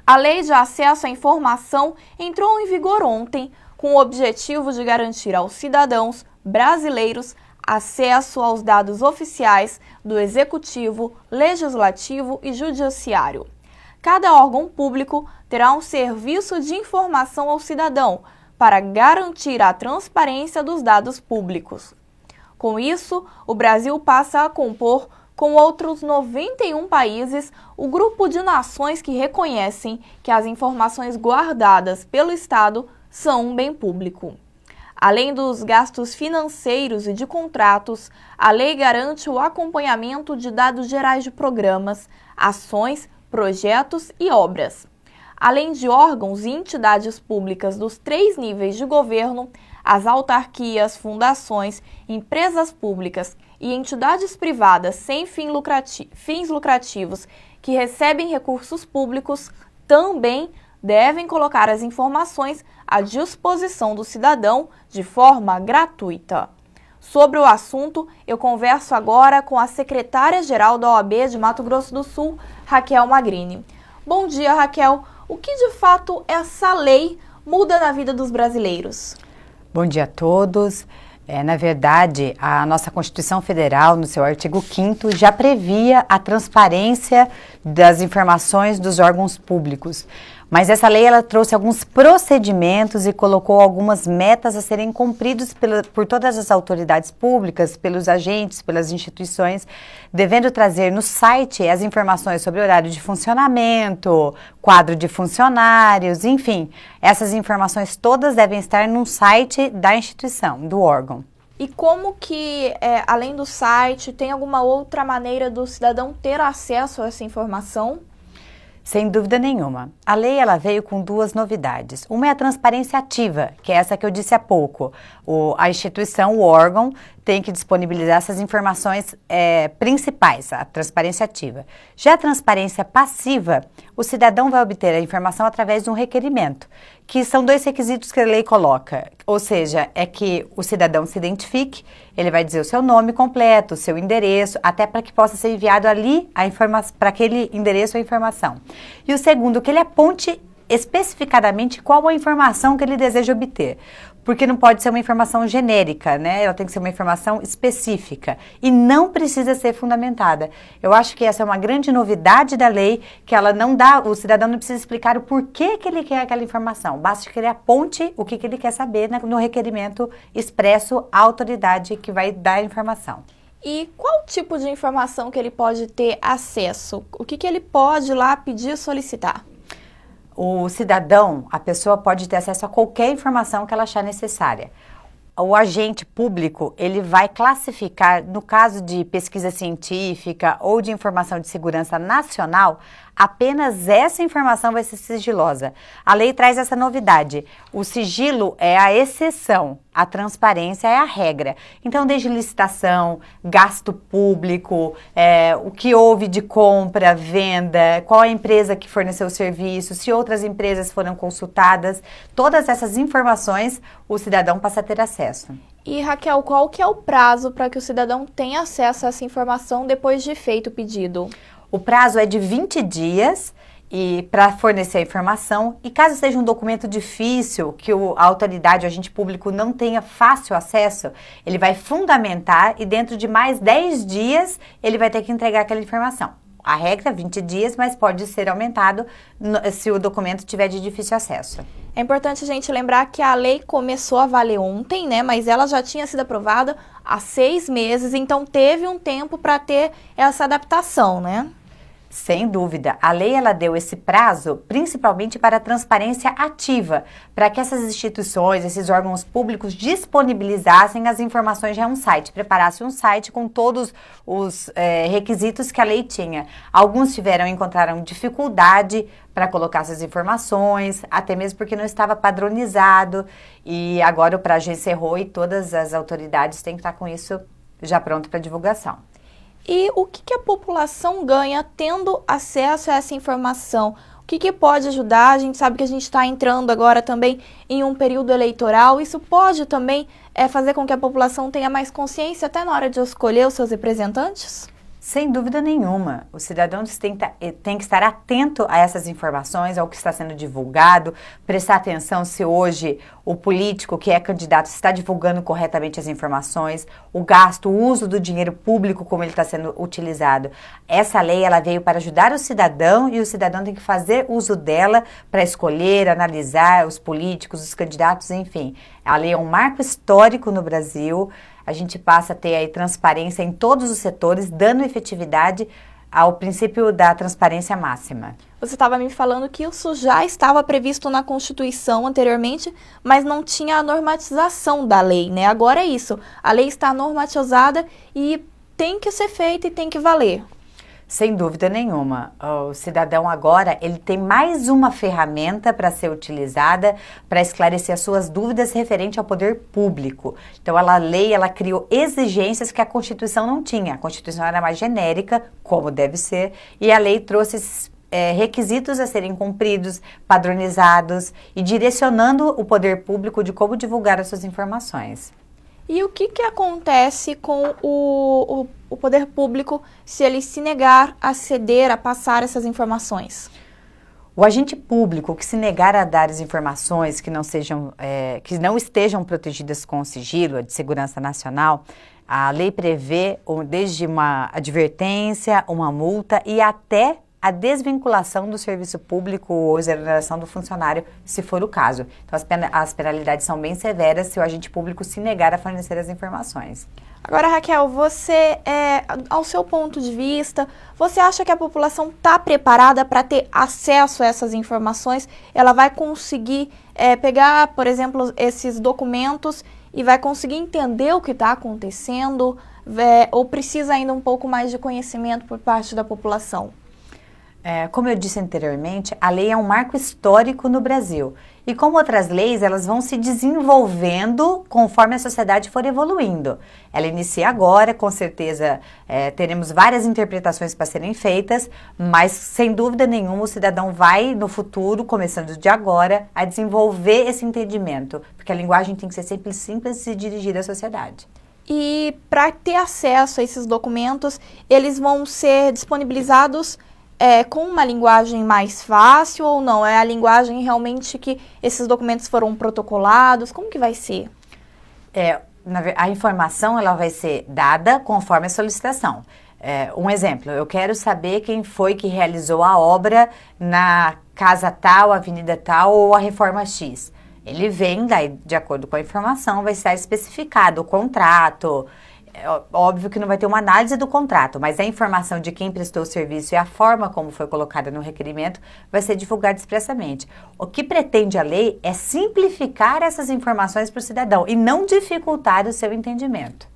A Lei de Acesso à Informação entrou em vigor ontem, com o objetivo de garantir aos cidadãos brasileiros acesso aos dados oficiais do Executivo, Legislativo e Judiciário. Cada órgão público terá um serviço de informação ao cidadão para garantir a transparência dos dados públicos. Com isso, o Brasil passa a compor, com outros 91 países, o grupo de nações que reconhecem que as informações guardadas pelo Estado são um bem público. Além dos gastos financeiros e de contratos, a lei garante o acompanhamento de dados gerais de programas, ações, projetos e obras. Além de órgãos e entidades públicas dos 3 níveis de governo, as autarquias, fundações, empresas públicas e entidades privadas sem fins lucrativos que recebem recursos públicos também devem colocar as informações à disposição do cidadão de forma gratuita. Sobre o assunto, eu converso agora com a secretária-geral da OAB de Mato Grosso do Sul, Raquel Magrini. Bom dia, Raquel. O que de fato essa lei muda na vida dos brasileiros? Bom dia a todos. Na verdade, a nossa Constituição Federal, no seu artigo 5º, já previa a transparência das informações dos órgãos públicos. Mas essa lei ela trouxe alguns procedimentos e colocou algumas metas a serem cumpridos por todas as autoridades públicas, pelos agentes, pelas instituições, devendo trazer no site as informações sobre horário de funcionamento, quadro de funcionários, enfim, essas informações todas devem estar no site da instituição, do órgão. E como que, além do site, tem alguma outra maneira do cidadão ter acesso a essa informação? Sem dúvida nenhuma. A lei ela veio com 2 novidades. Uma é a transparência ativa, que é essa que eu disse há pouco. A instituição, o órgão, tem que disponibilizar essas informações principais, a transparência ativa. Já a transparência passiva, o cidadão vai obter a informação através de um requerimento, que são 2 requisitos que a lei coloca. Ou seja, é que o cidadão se identifique, ele vai dizer o seu nome completo, o seu endereço, até para que possa ser enviado ali a informação, para aquele endereço a informação. E o segundo, que ele aponte especificadamente qual a informação que ele deseja obter. Porque não pode ser uma informação genérica, né? Ela tem que ser uma informação específica e não precisa ser fundamentada. Eu acho que essa é uma grande novidade da lei, que ela não dá, o cidadão não precisa explicar o porquê que ele quer aquela informação. Basta que ele aponte o que ele quer saber no requerimento expresso à autoridade que vai dar a informação. E qual tipo de informação que ele pode ter acesso? O que ele pode lá pedir e solicitar? O cidadão, a pessoa pode ter acesso a qualquer informação que ela achar necessária. O agente público, ele vai classificar, no caso de pesquisa científica ou de informação de segurança nacional, apenas essa informação vai ser sigilosa. A lei traz essa novidade. O sigilo é a exceção, a transparência é a regra. Então, desde licitação, gasto público, o que houve de compra, venda, qual a empresa que forneceu o serviço, se outras empresas foram consultadas, todas essas informações o cidadão passa a ter acesso. E Raquel, qual que é o prazo para que o cidadão tenha acesso a essa informação depois de feito o pedido? O prazo é de 20 dias para fornecer a informação, e caso seja um documento difícil, que a autoridade, o agente público não tenha fácil acesso, ele vai fundamentar e dentro de mais 10 dias ele vai ter que entregar aquela informação. A regra é 20 dias, mas pode ser aumentado se o documento tiver de difícil acesso. É importante a gente lembrar que a lei começou a valer ontem, né? Mas ela já tinha sido aprovada há 6 meses, então teve um tempo para ter essa adaptação, né? Sem dúvida. A lei ela deu esse prazo principalmente para a transparência ativa, para que essas instituições, esses órgãos públicos disponibilizassem as informações já em um site, preparassem um site com todos os requisitos que a lei tinha. Alguns encontraram dificuldade para colocar essas informações, até mesmo porque não estava padronizado, e agora o prazo já encerrou e todas as autoridades têm que estar com isso já pronto para divulgação. E o que a população ganha tendo acesso a essa informação? O que pode ajudar? A gente sabe que a gente está entrando agora também em um período eleitoral. Isso pode também fazer com que a população tenha mais consciência até na hora de escolher os seus representantes? Sem dúvida nenhuma, o cidadão tem que estar atento a essas informações, ao que está sendo divulgado, prestar atenção se hoje o político que é candidato está divulgando corretamente as informações, o gasto, o uso do dinheiro público, como ele está sendo utilizado. Essa lei ela veio para ajudar o cidadão e o cidadão tem que fazer uso dela para escolher, analisar os políticos, os candidatos, enfim. A lei é um marco histórico no Brasil. A gente passa a ter aí transparência em todos os setores, dando efetividade ao princípio da transparência máxima. Você estava me falando que isso já estava previsto na Constituição anteriormente, mas não tinha a normatização da lei, né? Agora é isso, a lei está normatizada e tem que ser feita e tem que valer. Sem dúvida nenhuma. O cidadão agora, ele tem mais uma ferramenta para ser utilizada para esclarecer as suas dúvidas referente ao poder público. Então, a lei, ela criou exigências que a Constituição não tinha. A Constituição era mais genérica, como deve ser, e a lei trouxe esses requisitos a serem cumpridos, padronizados e direcionando o poder público de como divulgar as suas informações. E o que acontece com o poder público se ele se negar a ceder, a passar essas informações? O agente público que se negar a dar as informações que não estejam protegidas com o sigilo de segurança nacional, a lei prevê desde uma advertência, uma multa e até a desvinculação do serviço público ou exoneração do funcionário, se for o caso. Então, as penalidades são bem severas se o agente público se negar a fornecer as informações. Agora, Raquel, você, ao seu ponto de vista, você acha que a população está preparada para ter acesso a essas informações? Ela vai conseguir pegar, por exemplo, esses documentos e vai conseguir entender o que está acontecendo? Ou precisa ainda um pouco mais de conhecimento por parte da população? Como eu disse anteriormente, a lei é um marco histórico no Brasil. E como outras leis, elas vão se desenvolvendo conforme a sociedade for evoluindo. Ela inicia agora, com certeza teremos várias interpretações para serem feitas, mas sem dúvida nenhuma o cidadão vai no futuro, começando de agora, a desenvolver esse entendimento. Porque a linguagem tem que ser sempre simples e dirigida à sociedade. E para ter acesso a esses documentos, eles vão ser disponibilizados com uma linguagem mais fácil ou não? É a linguagem realmente que esses documentos foram protocolados? Como que vai ser? A informação ela vai ser dada conforme a solicitação. Um exemplo, eu quero saber quem foi que realizou a obra na casa tal, avenida tal ou a reforma X. Ele vem, daí, de acordo com a informação, vai estar especificado o contrato. Óbvio que não vai ter uma análise do contrato, mas a informação de quem prestou o serviço e a forma como foi colocada no requerimento vai ser divulgada expressamente. O que pretende a lei é simplificar essas informações para o cidadão e não dificultar o seu entendimento.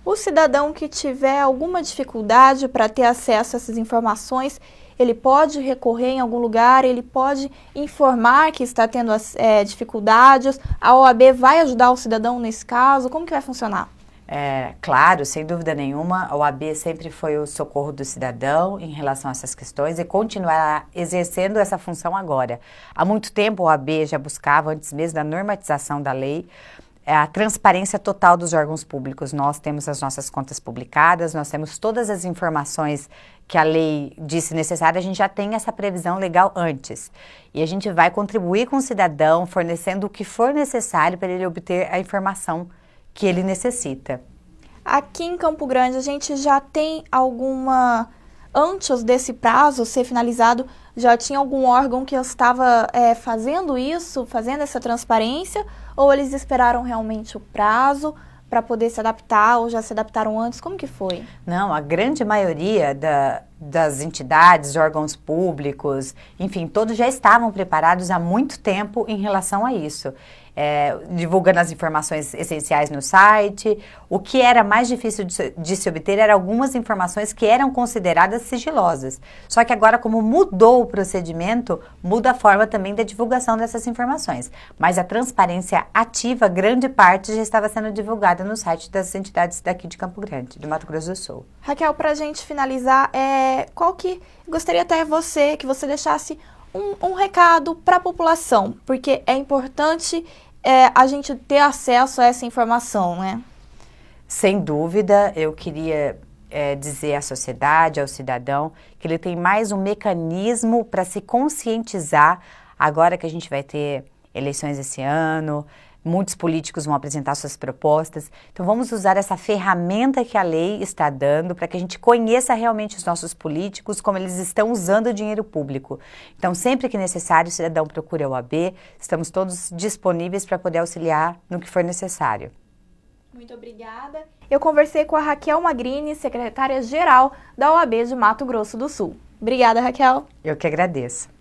O cidadão que tiver alguma dificuldade para ter acesso a essas informações, ele pode recorrer em algum lugar, ele pode informar que está tendo dificuldades, a OAB vai ajudar o cidadão nesse caso, como que vai funcionar? Claro, sem dúvida nenhuma, a OAB sempre foi o socorro do cidadão em relação a essas questões e continuará exercendo essa função agora. Há muito tempo a OAB já buscava, antes mesmo da normatização da lei, a transparência total dos órgãos públicos. Nós temos as nossas contas publicadas, nós temos todas as informações que a lei disse necessárias, a gente já tem essa previsão legal antes. E a gente vai contribuir com o cidadão, fornecendo o que for necessário para ele obter a informação que ele necessita. Aqui em Campo Grande, a gente já tem antes desse prazo ser finalizado, já tinha algum órgão que estava fazendo isso, fazendo essa transparência, ou eles esperaram realmente o prazo para poder se adaptar, ou já se adaptaram antes? Como que foi? Não, a grande maioria das entidades, órgãos públicos, enfim, todos já estavam preparados há muito tempo em relação a isso. Divulgando as informações essenciais no site. O que era mais difícil de se obter eram algumas informações que eram consideradas sigilosas. Só que agora, como mudou o procedimento, muda a forma também da divulgação dessas informações. Mas a transparência ativa, grande parte já estava sendo divulgada no site das entidades daqui de Campo Grande, do Mato Grosso do Sul. Raquel, para a gente finalizar, gostaria até que você deixasse um recado para a população, porque é importante a gente ter acesso a essa informação, né? Sem dúvida, eu queria dizer à sociedade, ao cidadão, que ele tem mais um mecanismo para se conscientizar, agora que a gente vai ter eleições esse ano, muitos políticos vão apresentar suas propostas. Então vamos usar essa ferramenta que a lei está dando para que a gente conheça realmente os nossos políticos, como eles estão usando o dinheiro público. Então sempre que necessário, o cidadão procure a OAB, estamos todos disponíveis para poder auxiliar no que for necessário. Muito obrigada. Eu conversei com a Raquel Magrini, secretária-geral da OAB de Mato Grosso do Sul. Obrigada, Raquel. Eu que agradeço.